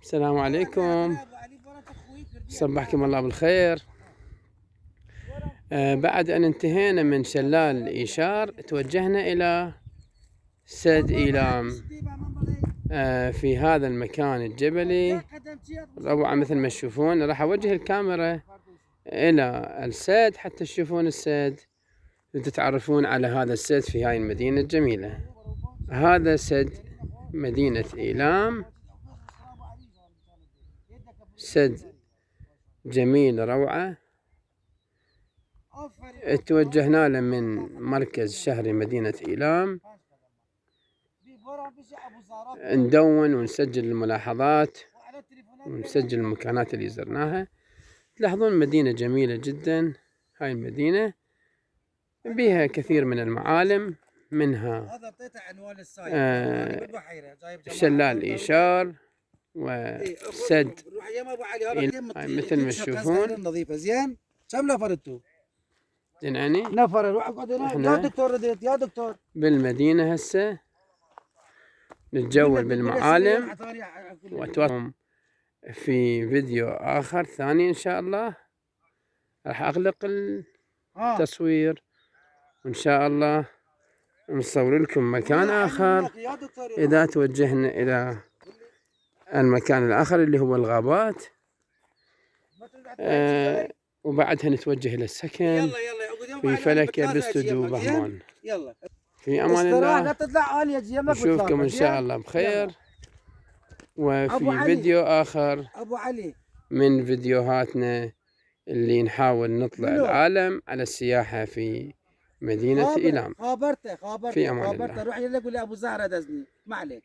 السلام عليكم، صبحكم الله بالخير. بعد أن انتهينا من شلال إيشار توجهنا إلى سد إيلام في هذا المكان الجبلي روعة مثل ما تشوفون. راح أوجه الكاميرا إلى السد حتى تشوفون السد وتتعرفون على هذا السد في هاي المدينة الجميلة. هذا سد مدينة إيلام، سد جميل روعة. توجهنا له من مركز شهري مدينة إيلام، ندون ونسجل الملاحظات ونسجل المكانات اللي زرناها. تلاحظون مدينة جميلة جدا. هاي المدينة بها كثير من المعالم، منها شلال إيشار وسد مثل ما تشوفون. نظيفه زين. كم نفر انتم؟ يعني نفر. روح اقعد هنا يا دكتور. رديت يا دكتور بالمدينة هسه نتجول بالمعالم واتواصل في فيديو آخر ثاني إن شاء الله. راح أغلق التصوير وإن شاء الله نصور لكم مكان آخر إذا توجهنا إلى المكان الآخر اللي هو الغابات. وبعدها نتوجه إلى السكن في فلكة باستوديو بهمان. في أمان الله، نشوفكم إن شاء الله بخير وفي فيديو آخر من فيديوهاتنا اللي نحاول نطلع العالم على السياحة في مدينة إيلام. خابرته في أمان الله. روح يقول لي أبو زهرة دزني ما عليك.